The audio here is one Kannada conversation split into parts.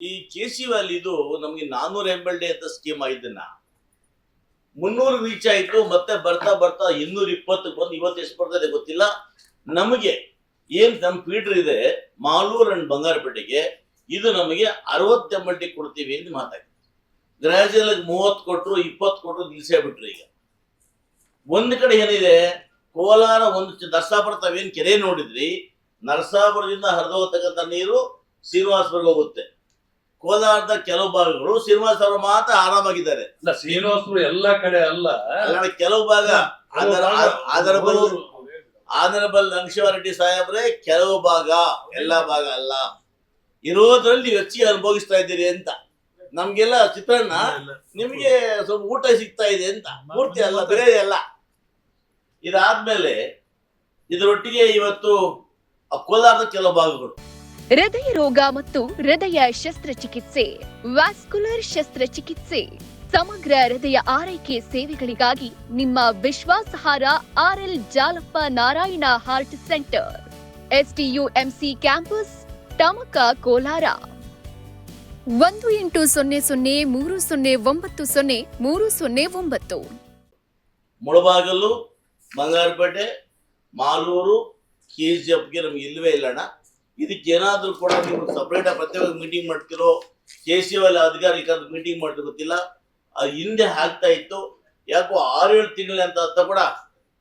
ಈ ಕೆಸಿ ವ್ಯಾಲಿದು ನಮಗೆ 400 MLD ಅಂತ ಸ್ಕೀಮ್ ಆಗಿದ್ದನ್ನ 300 ರೀಚ್ ಆಯ್ತು. ಮತ್ತೆ ಬರ್ತಾ ಬರ್ತಾ 220 ಬಂದು ಇವತ್ತು ಎಷ್ಟು ಬರ್ತದೆ ಗೊತ್ತಿಲ್ಲ. ನಮಗೆ ಏನ್ ನಮ್ಮ ಫೀಡರ್ ಇದೆ ಮಾಲೂರ್ ಅಂಡ್ ಬಂಗಾರಪೇಟೆಗೆ, ಇದು ನಮಗೆ 60 MLD ಕೊಡ್ತೀವಿ ಅಂತ ಮಾತಾಡಿ ಗ್ರಾಜುಯಲ್ 30 ಕೊಟ್ಟರು 20 ಕೊಟ್ಟರು ನಿಲ್ಸೇ ಬಿಟ್ರು. ಈಗ ಒಂದ್ ಕಡೆ ಏನಿದೆ, ಕೋಲಾರ ಒಂದು ನರಸಾಪುರ ತಾವೇನ್ ಕೆರೆ ನೋಡಿದ್ರಿ, ನರಸಾಪುರದಿಂದ ಹರಿದೋಗ್ತಕ್ಕಂಥ ನೀರು ಶ್ರೀನಿವಾಸಪುರಕ್ಕೆ ಹೋಗುತ್ತೆ. ಕೋಲಾರದ ಕೆಲವು ಭಾಗಗಳು ಶ್ರೀನಿವಾಸ ಅವರು ಮಾತ್ರ ಆರಾಮಾಗಿದ್ದಾರೆ. ಶ್ರೀನಿವಾಸಪುರ ಎಲ್ಲಾ ಕಡೆ ಅಲ್ಲ, ಕೆಲವು ಭಾಗ ಆನರಬಲ್ ಅಂಶವರೆಡ್ಡಿ ಸಾಹೇಬ್ರೆ, ಕೆಲವು ಭಾಗ ಎಲ್ಲಾ ಭಾಗ ಅಲ್ಲ. ಇರೋದ್ರಲ್ಲಿ ನೀವು ಹೆಚ್ಚಿಗೆ ಅನುಭವಿಸ್ತಾ ಇದ್ದೀರಿ ಅಂತ. ನಮ್ಗೆಲ್ಲ ಚಿತ್ರಾನ್ನ, ನಿಮ್ಗೆ ಸ್ವಲ್ಪ ಊಟ ಸಿಗ್ತಾ ಇದೆ ಅಂತ. ಪೂರ್ತಿ ಅಲ್ಲ, ಬೇರೆ ಅಲ್ಲ. ಇದಾದ್ಮೇಲೆ ಇದರೊಟ್ಟಿಗೆ ಇವತ್ತು ಕೋಲಾರದ ಕೆಲವು ಭಾಗಗಳು ಹೃದಯ ರೋಗ ಮತ್ತು ಹೃದಯ ಶಸ್ತ್ರಚಿಕಿತ್ಸೆ, ವ್ಯಾಸ್ಕುಲರ್ ಶಸ್ತ್ರಚಿಕಿತ್ಸೆ, ಸಮಗ್ರ ಹೃದಯ ಆರೈಕೆ ಸೇವೆಗಳಿಗಾಗಿ ನಿಮ್ಮ ವಿಶ್ವಾಸಾರ್ಹ RL Jalappa Narayana heart centre, STUMC campus, Tamaka, Kolar. 180030090309. Mulbagal, Bangarpet, Malur, KGFಗೆ ನಮ್ಗೆ ಇಲ್ಲವೇ ಇಲ್ಲಣ್ಣ. ಇದಕ್ಕೆ ಏನಾದ್ರೂ ಕೂಡ ನೀವು ಸಪ್ರೇಟ್ ಪ್ರತ್ಯೇಕ ಮೀಟಿಂಗ್ ಮಾಡ್ತಿರೋ, KCL ಅಧಿಕಾರಿಗಳ ಮೀಟಿಂಗ್ ಮಾಡ್ತಿರೋ ಗೊತ್ತಿಲ್ಲ. ಅದು ಹಿಂದೆ ಆಗ್ತಾ ಇತ್ತು. ಯಾಕೋ 6-7 ತಿಂಗಳ ಅಂತ ಕೂಡ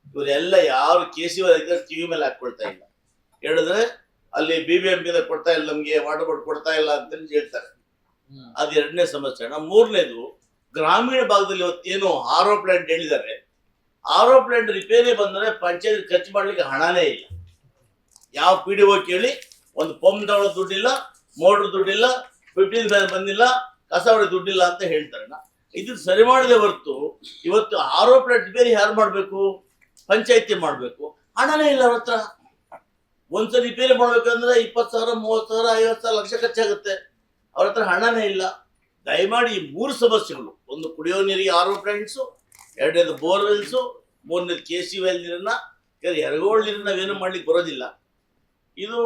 ಇವರೆಲ್ಲ ಯಾರು KCL ಅಧಿಕಾರಿ ಟಿವಿ ಮೇಲೆ ಹಾಕೊಳ್ತಾ ಇಲ್ಲ. ಹೇಳಿದ್ರೆ ಅಲ್ಲಿ BBMP ಕೊಡ್ತಾ ಇಲ್ಲ, ನಮ್ಗೆ ವಾಟರ್ ಬೋರ್ಡ್ ಕೊಡ್ತಾ ಇಲ್ಲ ಅಂತ ಹೇಳ್ತಾರೆ. ಅದು ಎರಡನೇ ಸಮಸ್ಯೆ ಅಣ್ಣ. ಮೂರನೇದು, ಗ್ರಾಮೀಣ ಭಾಗದಲ್ಲಿ ಇವತ್ತೇನು RO ಪ್ಲಾಂಟ್ ಹೇಳಿದ್ದಾರೆ, RO ಪ್ಲಾಂಟ್ ರಿಪೇರಿ ಬಂದರೆ ಪಂಚಾಯತ್ ಖರ್ಚು ಮಾಡ್ಲಿಕ್ಕೆ ಹಣನೇ ಇಲ್ಲ. ಯಾವ PDO ಕೇಳಿ ಒಂದು ಪಂಪ್ ತಗೊಳ್ಳೋ ದುಡ್ಡಿಲ್ಲ, ಮೋಟರ್ ದುಡ್ಡಿಲ್ಲ, 15 ಬಂದಿಲ್ಲ, ಕಸ ಹೊಡೆ ದುಡ್ಡಿಲ್ಲ ಅಂತ ಹೇಳ್ತಾರೆ. ಇದು ಸರಿ ಮಾಡದೆ ಹೊರತು ಇವತ್ತು RO ಪ್ಲಾಂಟ್ ರಿಪೇರಿ ಯಾರು ಮಾಡಬೇಕು? ಪಂಚಾಯತಿ ಮಾಡಬೇಕು. ಹಣನೇ ಇಲ್ಲ ಅವ್ರ ಹತ್ರ. ಒಂದ್ಸರಿ ರಿಪೇರಿ ಮಾಡ್ಬೇಕಂದ್ರೆ 20,000, 30,000, 50,000 ಲಕ್ಷ ಖರ್ಚಾಗುತ್ತೆ. ಅವ್ರ ಹತ್ರ ಹಣನೇ ಇಲ್ಲ. ದಯಮಾಡಿ ಈ 3 ಸಮಸ್ಯೆಗಳು, ಒಂದು ಕುಡಿಯೋ ನೀರಿಗೆ RO ಪ್ಲಾಂಟ್ಸು, ಎರಡನೇದು ಬೋರ್ವೆಲ್ಸು, ಮೂರನೇದು KCL ನೀರನ್ನ, ಎರಗೋಳ್ ನೀರನ್ನ ನಾವೇನು ಮಾಡ್ಲಿಕ್ಕೆ ಬರೋದಿಲ್ಲ. ಇದು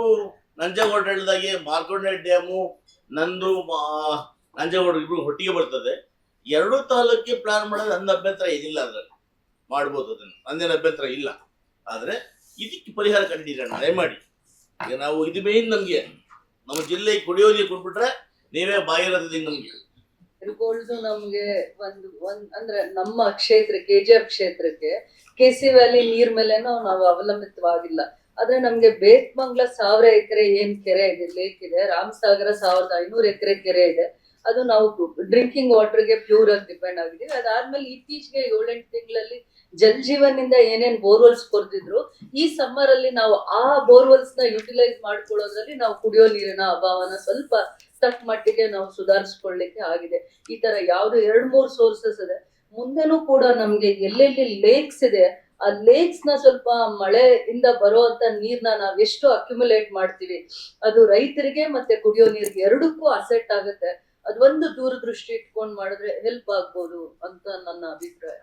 ನಂಜೇಗೌಡ ಹೇಳಿದಾಗೆ ಮಾರ್ಕೊಂಡ ಡ್ಯಾಮು ನಂದು ನಂಜೇಗೌಡ ಇಬ್ರು ಒಟ್ಟಿಗೆ ಬರ್ತದೆ. 2 ತಾಲೂಕಿಗೆ ಪ್ಲಾನ್ ಮಾಡೋದು ನನ್ನ ಅಭ್ಯಂತರ ಏನಿಲ್ಲ. ಅದರಲ್ಲಿ ಮಾಡ್ಬೋದು, ಅದನ್ನು ನಂದೇನು ಅಭ್ಯಂತರ ಇಲ್ಲ. ಆದರೆ ಇದಕ್ಕೆ ಪರಿಹಾರ ಕಂಡಿದ್ದೀರಣ್ಣ ದಯಮಾಡಿ. ಈಗ ನಾವು ಇದು ಮೇನ್, ನಮಗೆ ನಮ್ಮ ಜಿಲ್ಲೆಗೆ ಕುಡಿಯೋ ನೀರು ಕೊಟ್ಬಿಟ್ರೆ ನೀವೇ ಬಾಯಿರೋದು ನಮ್ಗೆ. ನಮ್ಗೆ ಅಂದ್ರೆ ನಮ್ಮ ಕ್ಷೇತ್ರ KGF ಕ್ಷೇತ್ರಕ್ಕೆ KC ವ್ಯಾಲಿ ನೀರ್ ಮೇಲೆ ನಾವು ಅವಲಂಬಿತವಾಗಿಲ್ಲ. ಆದ್ರೆ ನಮ್ಗೆ ಬೇತ್ಮಂಗ್ಲ 1000 ಎಕರೆ ಏನ್ ಕೆರೆ ಇದೆ, ಲೇಕ್ ಇದೆ, ರಾಮಸಾಗರ 1500 ಎಕರೆ ಕೆರೆ ಇದೆ. ಅದು ನಾವು ಡ್ರಿಂಕಿಂಗ್ ವಾಟರ್ಗೆ ಪ್ಯೂರ್ ಆಗಿ ಡಿಪೆಂಡ್ ಆಗಿದೀವಿ. ಅದಾದ್ಮೇಲೆ ಇತ್ತೀಚೆಗೆ 7-8 ತಿಂಗಳಲ್ಲಿ ಜಲ್ ಜೀವನ್ ಇಂದ ಏನೇನ್ ಬೋರ್ವೆಲ್ಸ್ ಕೊರ್ತಿದ್ರು, ಈ ಸಮ್ಮರ್ ಅಲ್ಲಿ ನಾವು ಆ ಬೋರ್ವೆಲ್ಸ್ ನ ಯುಟಿಲೈಸ್ ಮಾಡ್ಕೊಳ್ಳೋದ್ರಲ್ಲಿ ನಾವು ಕುಡಿಯೋ ನೀರಿನ ಅಭಾವನ ಸ್ವಲ್ಪ ತಕ್ಕ ಮಟ್ಟಿಗೆ ನಾವು ಸುಧಾರಿಸ್ಕೊಳ್ಳಿಕ್ಕೆ ಆಗಿದೆ. ಈ ತರ ಯಾವ್ದು 2-3 ಸೋರ್ಸಸ್ ಇದೆ. ಮುಂದೆನೂ ಕೂಡ ನಮ್ಗೆ ಎಲ್ಲೆಲ್ಲಿ ಲೇಕ್ಸ್ ಇದೆ, ಆ ಲೇಕ್ಸ್ ನ ಸ್ವಲ್ಪ ಮಳೆಯಿಂದ ಬರುವಂತ ನೀರ್ನ ನಾವ್ ಎಷ್ಟು ಅಕ್ಯುಮುಲೇಟ್ ಮಾಡ್ತೀವಿ, ಅದು ರೈತರಿಗೆ ಮತ್ತೆ ಕುಡಿಯೋ ನೀರಿಗೆ ಎರಡಕ್ಕೂ ಅಸೆಟ್ ಆಗುತ್ತೆ. ಅದೊಂದು ದೂರದೃಷ್ಟಿ ಇಟ್ಕೊಂಡ್ ಮಾಡಿದ್ರೆ ಹೆಲ್ಪ್ ಆಗ್ಬೋದು ಅಂತ ನನ್ನ ಅಭಿಪ್ರಾಯ.